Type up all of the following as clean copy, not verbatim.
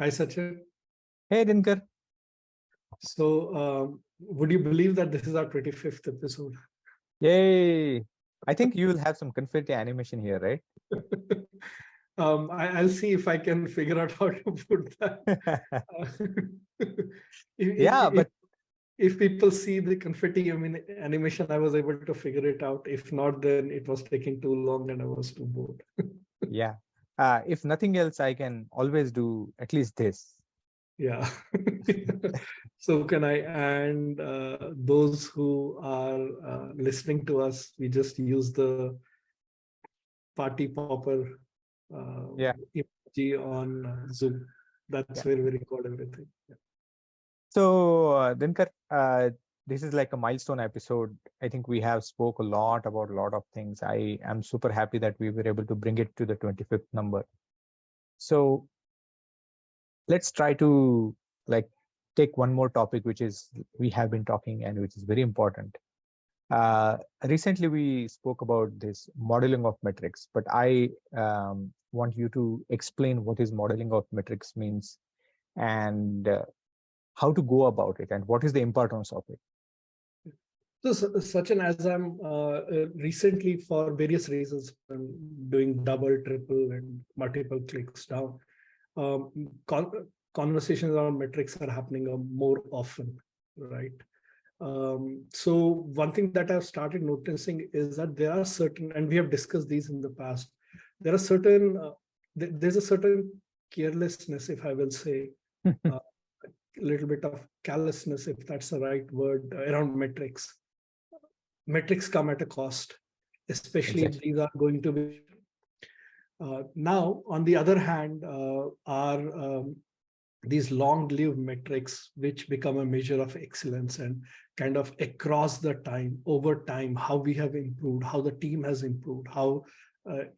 Hi, Sachin. Hey, Dinkar. Would you believe that this is our 25th episode? Yay. I think you will have some confetti animation here, right? I'll see if I can figure out how to put that. If, Yeah, if, but if people see the confetti animation, I was able to figure it out. If not, then it was taking too long and I was too bored. yeah. If nothing else, I can always do at least this. Yeah. So can I, and those who are listening to us, we just use the party popper Yeah, emoji on Zoom. That's yeah. where we record everything. Yeah. So, Dinkar, this is like a milestone episode. I think we have spoke a lot about a lot of things. I am super happy that we were able to bring it to the 25th number. So let's try to like take one more topic, which is we have been talking and which is very important. Recently, we spoke about this modeling of metrics, but I want you to explain what is modeling of metrics means and how to go about it and what is the importance of it. So, Sachin, as I'm recently, for various reasons, I'm doing double, triple, and multiple clicks down. Um, con Conversations around metrics are happening more often, right? So one thing that I've started noticing is that there are certain, and we have discussed these in the past, there are certain, there's a certain carelessness, if I will say, a little bit of callousness, if that's the right word, around metrics. Metrics come at a cost, especially if Exactly. these are going to be. Now, on the other hand, are these long-lived metrics, which become a measure of excellence and kind of across the time, over time, how we have improved, how the team has improved, how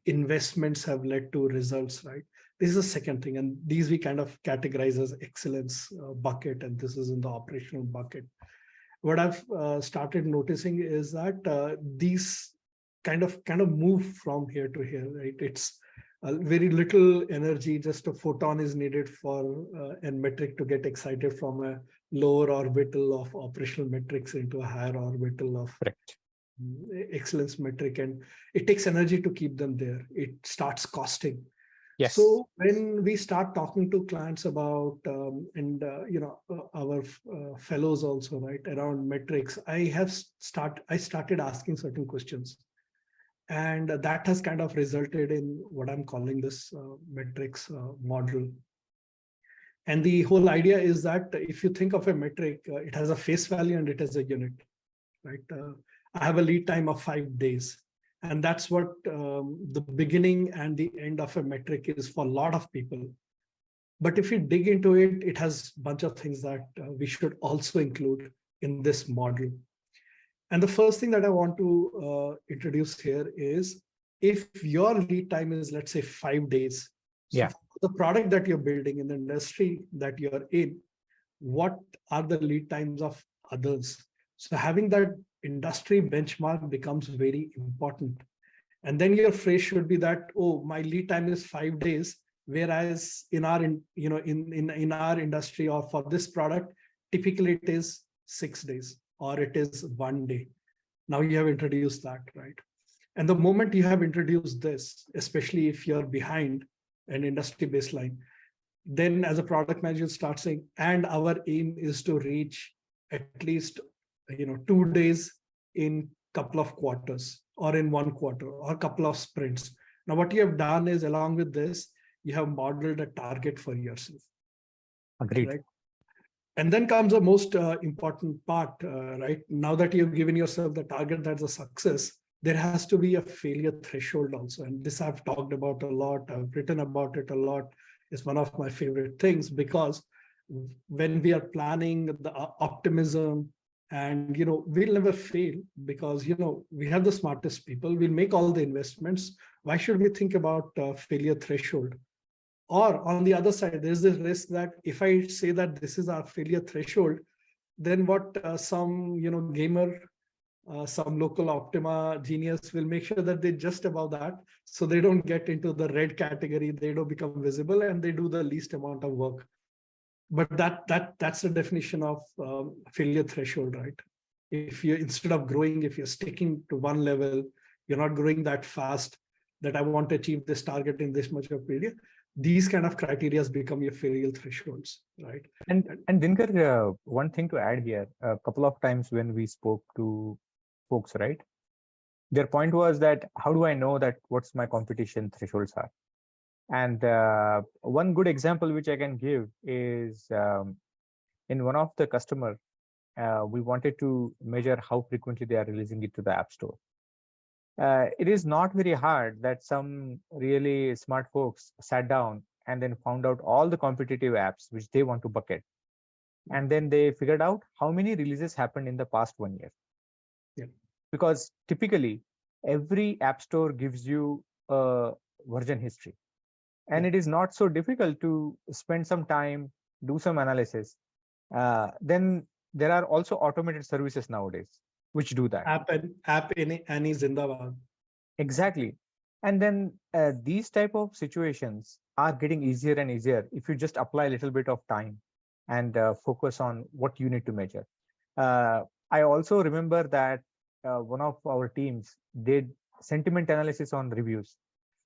investments have led to results, right? This is the second thing. And these we kind of categorize as excellence bucket, and this is in the operational bucket. What I've started noticing is that these kind of move from here to here, right? It's very little energy, just a photon is needed for a metric to get excited from a lower orbital of operational metrics into a higher orbital of Correct. excellence metric, and it takes energy to keep them there. It starts costing. Yes. So when we start talking to clients about our fellows also, right, around metrics, I started asking certain questions, and that has kind of resulted in what I'm calling this metrics model. And the whole idea is that if you think of a metric, it has a face value and it has a unit, right? I have a lead time of 5 days. And that's what the beginning and the end of a metric is for a lot of people. But if you dig into it, it has a bunch of things that we should also include in this model. And the first thing that I want to introduce here is, if your lead time is, let's say, 5 days, so Yeah. for the product that you're building in the industry that you're in, what are the lead times of others? So having that industry benchmark becomes very important. And then your phrase should be that, oh, my lead time is 5 days, whereas in our in our industry or for this product, typically it is 6 days or it is 1 day. Now you have introduced that, right? And the moment you have introduced this, especially if you're behind an industry baseline, then as a product manager start saying, and our aim is to reach at least 2 days in couple of quarters or in 1 quarter or a couple of sprints. Now what you have done is, along with this, you have modeled a target for yourself. Agreed. Right? And then comes the most important part, right? Now that you've given yourself the target that's a success, there has to be a failure threshold also. And this I've talked about a lot. I've written about it a lot. It's one of my favorite things, because when we are planning the optimism, and we'll never fail, because we have the smartest people, we'll make all the investments. Why should we think about failure threshold? Or on the other side, there's this risk that if I say that this is our failure threshold, then what some gamer, some local Optima genius will make sure that they're just above that, so they don't get into the red category, they don't become visible, and they do the least amount of work. but that's the definition of failure threshold, right? If you, instead of growing, if you're sticking to one level, you're not growing that fast, that I want to achieve this target in this much of period, these kind of criteria become your failure thresholds, right? And Dinkar, one thing to add here, a couple of times when we spoke to folks, right? Their point was that how do I know that what's my competition thresholds are? And one good example which I can give is in one of the customer, we wanted to measure how frequently they are releasing it to the app store. It is not very hard that some really smart folks sat down and then found out all the competitive apps which they want to bucket. And then they figured out how many releases happened in the past 1 year. Yeah. Because typically every app store gives you a version history. And Yeah. it is not so difficult to spend some time, do some analysis. Then there are also automated services nowadays which do that. App any Zindabad. Exactly. And then these type of situations are getting easier and easier if you just apply a little bit of time and focus on what you need to measure. I also remember that one of our teams did sentiment analysis on reviews,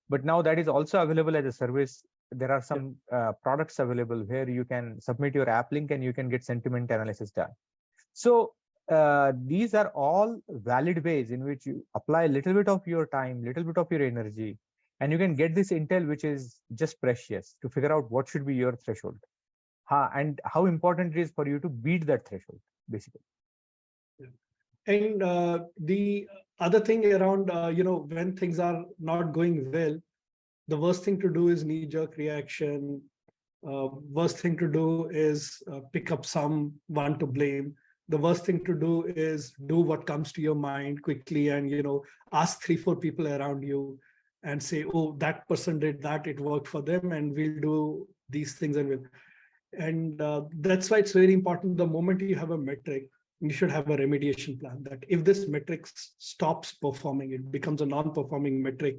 but now that is also available as a service. There are some products available where you can submit your app link and you can get sentiment analysis done. So these are all valid ways in which you apply a little bit of your time, little bit of your energy, and you can get this intel, which is just precious to figure out what should be your threshold, and how important it is for you to beat that threshold, basically. And the other thing around, when things are not going well, the worst thing to do is knee-jerk reaction. Worst thing to do is pick up someone to blame. The worst thing to do is do what comes to your mind quickly and, ask 3-4 people around you and say, oh, that person did that, it worked for them, and we'll do these things. And that's why it's very important. The moment you have a metric, you should have a remediation plan, that if this metric stops performing, it becomes a non-performing metric.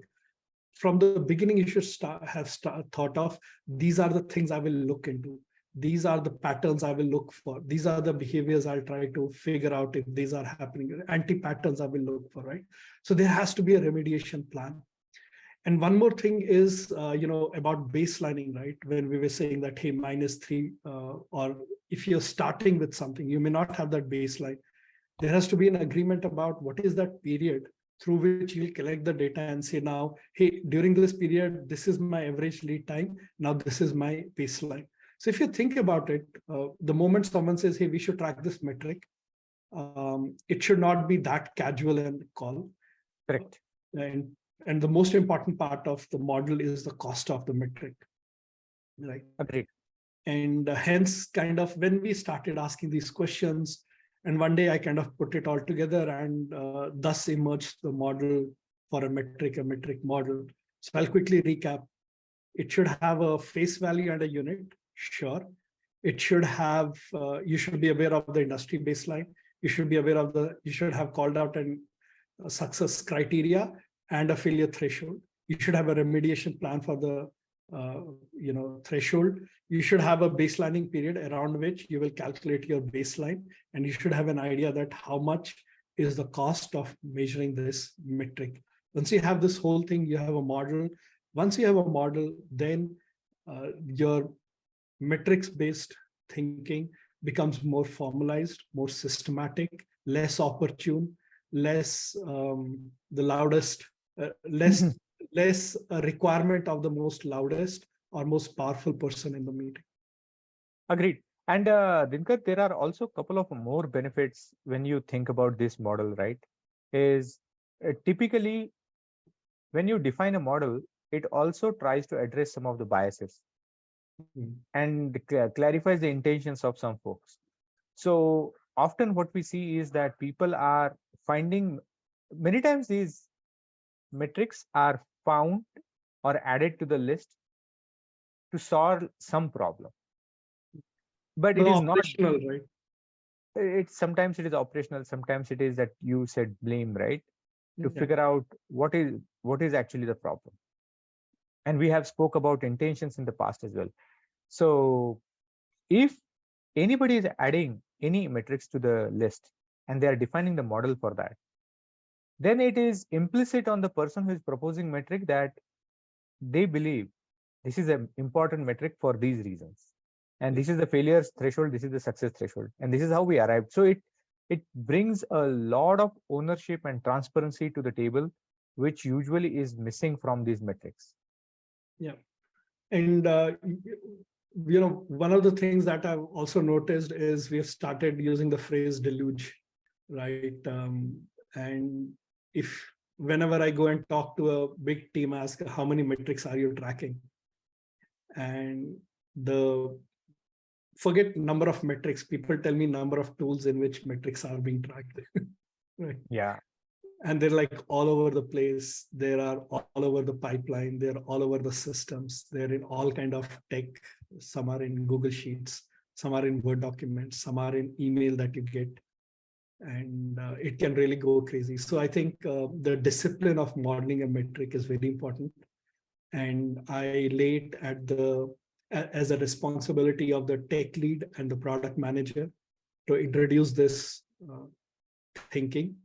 From the beginning, you should thought of, these are the things I will look into. These are the patterns I will look for. These are the behaviors I'll try to figure out if these are happening. Anti-patterns I will look for, right? So there has to be a remediation plan. And one more thing is, about baselining, right? When we were saying that, hey, -3, or if you're starting with something, you may not have that baseline. There has to be an agreement about what is that period through which you'll collect the data and say, now, hey, during this period, this is my average lead time. Now this is my baseline. So if you think about it, the moment someone says, hey, we should track this metric, it should not be that casual and call. Correct. And the most important part of the model is the cost of the metric, right? Agreed. And hence, kind of, when we started asking these questions, and one day I kind of put it all together, and thus emerged the model for a metric model. So I'll quickly recap. It should have a face value and a unit, sure. It should have, you should be aware of the industry baseline. You should be aware of you should have called out an success criteria and a failure threshold. You should have a remediation plan for the threshold. You should have a baselining period around which you will calculate your baseline, and you should have an idea that how much is the cost of measuring this metric. Once you have this whole thing, you have a model. Once you have a model, then your metrics-based thinking becomes more formalized, more systematic, less opportune, less the loudest, less a requirement of the most loudest or most powerful person in the meeting. Agreed. And Dinkar, there are also a couple of more benefits when you think about this model, right? Is typically when you define a model, it also tries to address some of the biases and clarifies the intentions of some folks. So often what we see is that people are finding, many times these metrics are found or added to the list to solve some problem. But it is not operational, right? It's sometimes it is operational, sometimes it is that you said blame, right? To figure out what is actually the problem. And we have spoke about intentions in the past as well. So if anybody is adding any metrics to the list and they are defining the model for that, then it is implicit on the person who is proposing metric that they believe this is an important metric for these reasons, and this is the failures threshold, this is the success threshold, and this is how we arrived. So it brings a lot of ownership and transparency to the table, which usually is missing from these metrics. Yeah. And one of the things that I've also noticed is we have started using the phrase deluge, right? And if whenever I go and talk to a big team, ask how many metrics are you tracking, and the forget number of metrics, people tell me number of tools in which metrics are being tracked. Right. Yeah. And they're like all over the place. They are all over the pipeline. They're all over the systems. They're in all kind of tech. Some are in Google Sheets. Some are in Word documents. Some are in email that you get. And it can really go crazy. So I think the discipline of modeling a metric is very important. And I lay it as a responsibility of the tech lead and the product manager to introduce this thinking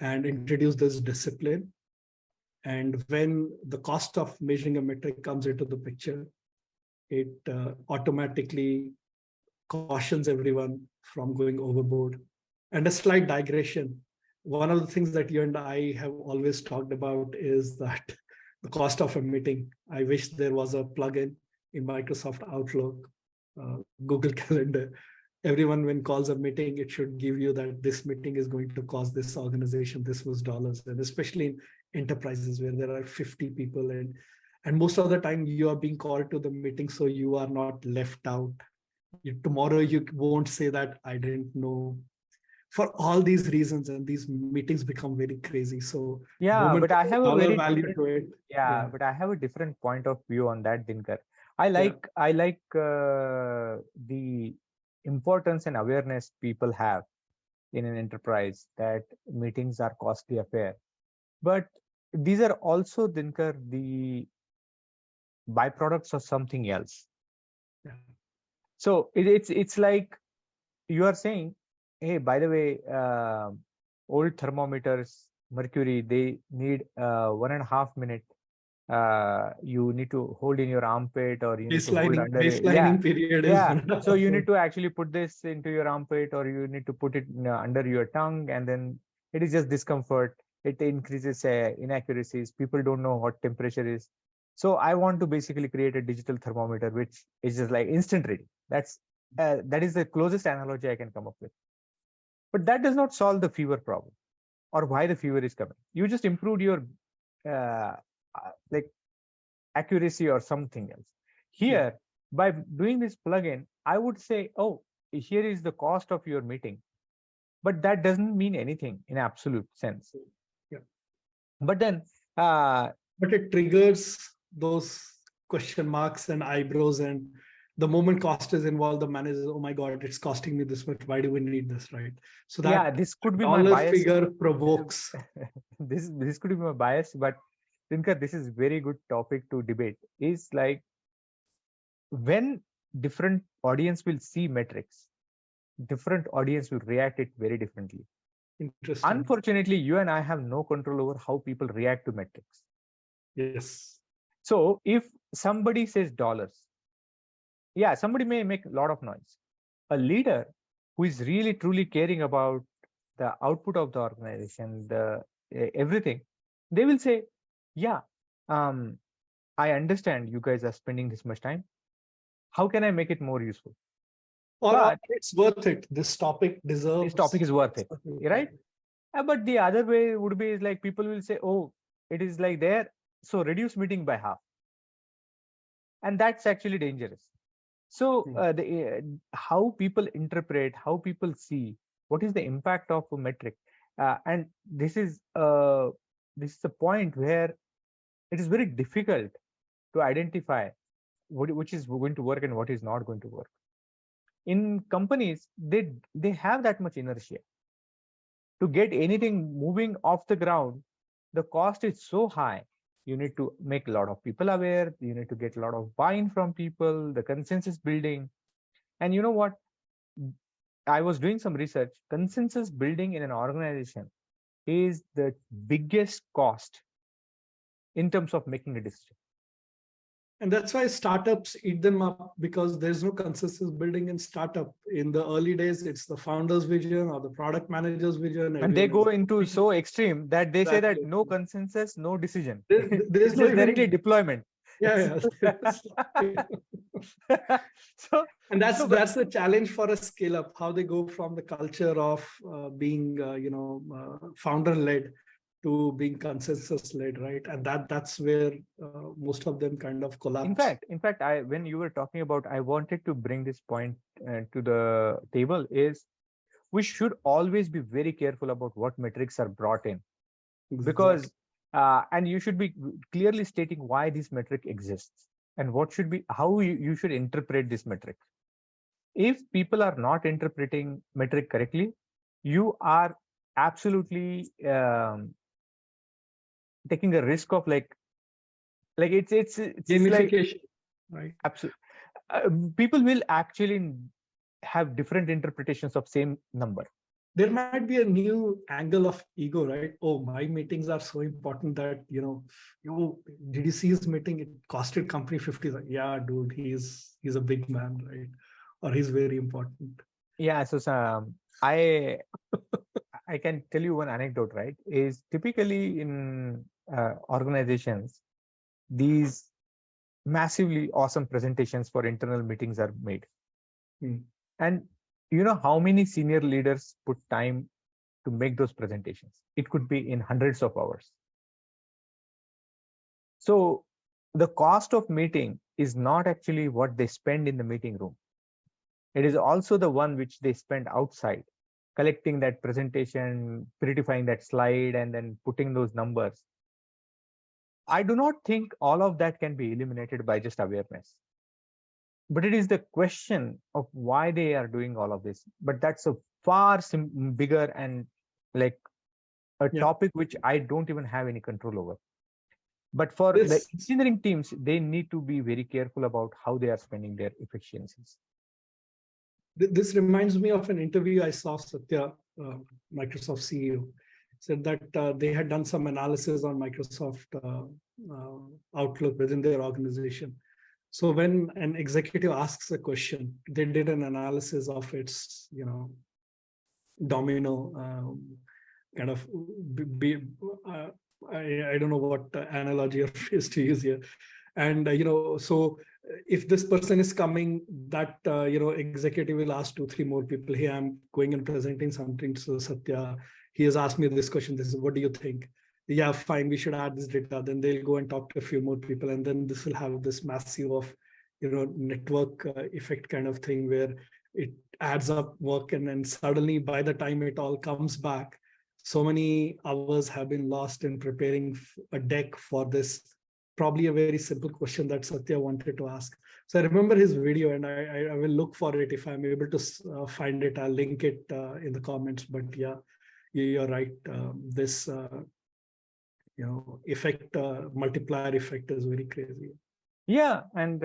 and introduce this discipline. And when the cost of measuring a metric comes into the picture, it automatically cautions everyone from going overboard. And a slight digression, one of the things that you and I have always talked about is that the cost of a meeting. I wish there was a plugin in Microsoft Outlook, Google Calendar. Everyone, when calls a meeting, it should give you that this meeting is going to cost this organization this was dollars, and especially in enterprises where there are 50 people, and most of the time you are being called to the meeting, so you are not left out. Tomorrow you won't say that I didn't know. For all these reasons, and these meetings become very crazy. So yeah, but I have a dollar very value different, to it. yeah, but I have a different point of view on that, Dinkar. I Yeah. like the importance and awareness people have in an enterprise that meetings are costly affair. But these are also, Dinkar, the byproducts of something else. Yeah. So it's like you are saying, hey, by the way, old thermometers, mercury, they need 1.5 minute. You need to hold in your armpit, or you need to hold under it. Yeah, Baselining period is yeah. 1.5 So you need hours. to actually put this into your armpit, or you need to put it under your tongue, and then it is just discomfort. It increases inaccuracies. People don't know what temperature is. So I want to basically create a digital thermometer, which is just like instant reading. That is the closest analogy I can come up with. But that does not solve the fever problem or why the fever is coming. You just improved your uh, like accuracy or something else. Yeah. Here, by doing this plugin, I would say, oh, here is the cost of your meeting. But that doesn't mean anything in absolute sense. Yeah. But then, But it triggers those question marks and eyebrows, and the moment cost is involved, the manager, oh my god, it's costing me this much, why do we need this, right? So yeah, that this could be my dollar bias. figure provokes. This could be my bias, but Dinkar, this is very good topic to debate. Is like when different audience will see metrics, different audience will react it very differently. Interesting. Unfortunately, you and I have no control over how people react to metrics. Yes. So if somebody says dollars, yeah, somebody may make a lot of noise. A leader who is really truly caring about the output of the organization, the everything, they will say, yeah, I understand you guys are spending this much time. How can I make it more useful? Or But it's worth it. This topic this topic deserves. is worth it, right? But the other way would be is like people will say, oh, it is like there, so reduce meeting by half, and that's actually dangerous. So how people interpret, how people see, what is the impact of a metric, and this is a point where it is very difficult to identify which is going to work and what is not going to work. In companies, they have that much inertia to get anything moving off the ground. The cost is so high. You need to make a lot of people aware. You need to get a lot of buy-in from people, the consensus building. And you know what? I was doing some research. Consensus building in an organization is the biggest cost in terms of making a decision. And that's why startups eat them up, because there's no consensus building in startup. In the early days, it's the founder's vision or the product manager's vision. And they Everyone is go into agreeing. so extreme that they say that Exactly. no consensus, no decision. There's It's no just directly even, deployment. yeah, yeah. so, And that's so, but that's the challenge for a scale up, how they go from the culture of being founder led to being consensus led, right? And that's where most of them kind of collapse. in fact, when you were talking about, I wanted to bring this point to the table is we should always be very careful about what metrics are brought in, Exactly. because and you should be clearly stating why this metric exists and what should be how you should interpret this metric. If people are not interpreting metric correctly, you are absolutely taking a risk of like it's like Gamification, right? absolute people will actually have different interpretations of same number. There might be a new angle of ego, right? Oh, my meetings are so important that, did you see his meeting? It costed company 50. Yeah, dude, he's a big man, right? Or he's very important. Yeah, so I can tell you one anecdote, right? Is typically in organizations, these massively awesome presentations for internal meetings are made. Hmm. And you know how many senior leaders put time to make those presentations? It could be in hundreds of hours. So the cost of meeting is not actually what they spend in the meeting room. It is also the one which they spend outside, collecting that presentation, prettifying that slide, and then putting those numbers. I do not think all of that can be eliminated by just awareness. But it is the question of why they are doing all of this. But that's a far bigger and like a Yeah. topic which I don't even have any control over. But for the This engineering teams, they need to be very careful about how they are spending their efficiencies. this reminds me of an interview I saw. Satya, Microsoft CEO, said that they had done some analysis on Microsoft Outlook within their organization. So when an executive asks a question, they did an analysis of its, domino kind of be, I don't know what analogy or phrase to use here. And so if this person is coming, that executive will ask 2 3 more people, hey, I'm going and presenting something to Satya, he has asked me this question, this is what do you think? Yeah, fine, we should add this data. Then they'll go and talk to a few more people, and then this will have this massive of network effect kind of thing, where it adds up work, and then suddenly by the time it all comes back, so many hours have been lost in preparing a deck for this, probably a very simple question that Satya wanted to ask. So I remember his video, and I will look for it. If I'm able to find it, I'll link it in the comments. But yeah, you're right. This effect, multiplier effect, is very crazy. Yeah, and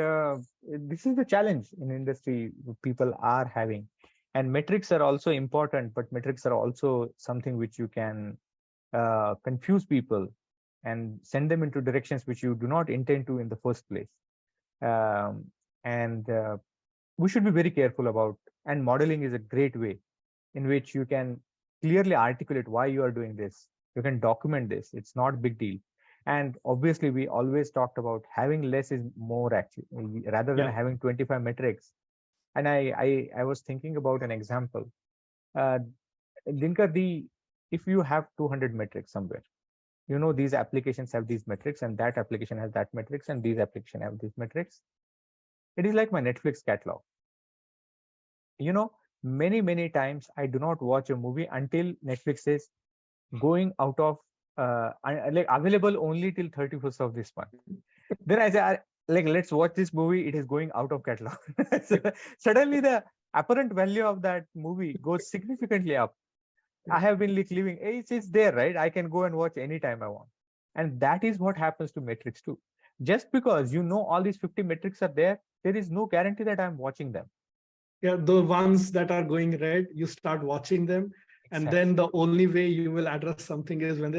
this is the challenge in industry people are having. And metrics are also important, but metrics are also something which you can confuse people and send them into directions which you do not intend to in the first place. And we should be very careful about, and modeling is a great way in which you can clearly articulate why you are doing this. You can document this. It's not a big deal. And obviously, we always talked about having less is more actually, rather than Yeah. having 25 metrics. And I was thinking about an example. Uh, Dinkar, if you have 200 metrics somewhere, these applications have these metrics, and that application has that metrics, and these application have these metrics. It is like my Netflix catalog. You know, many times I do not watch a movie until Netflix is going out of like available only till 31st of this month. Then I say, like, let's watch this movie. It is going out of catalog. So suddenly the apparent value of that movie goes significantly up. I have been like living, it's there, right? I can go and watch anytime I want. And that is what happens to metrics too. Just because all these 50 metrics are there is no guarantee that I'm watching them. Yeah, the ones that are going red, you start watching them. And Exactly. then the only way you will address something is when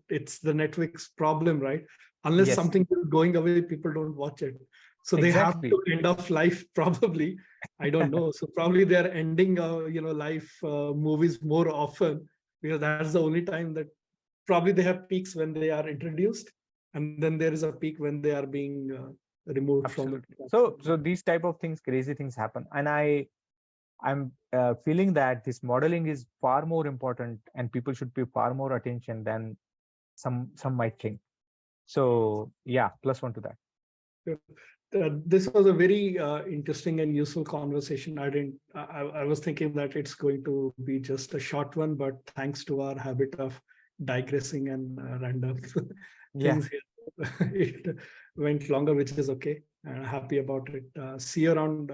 it's the Netflix problem, right? Unless Yes, something is going away, people don't watch it. So they have exactly. to end of life probably. I don't know. So probably they're ending, life movies more often, because that's the only time that probably they have peaks when they are introduced, and then there is a peak when they are being removed from the Absolutely. So, platform. so these type of things, crazy things happen, and I'm feeling that this modeling is far more important, and people should pay far more attention than some might think. So, yeah, plus one to that. Yeah. This was a very interesting and useful conversation. I was thinking that it's going to be just a short one, but thanks to our habit of digressing and random Yeah, things here, it went longer, which is okay. Happy about it. See you around.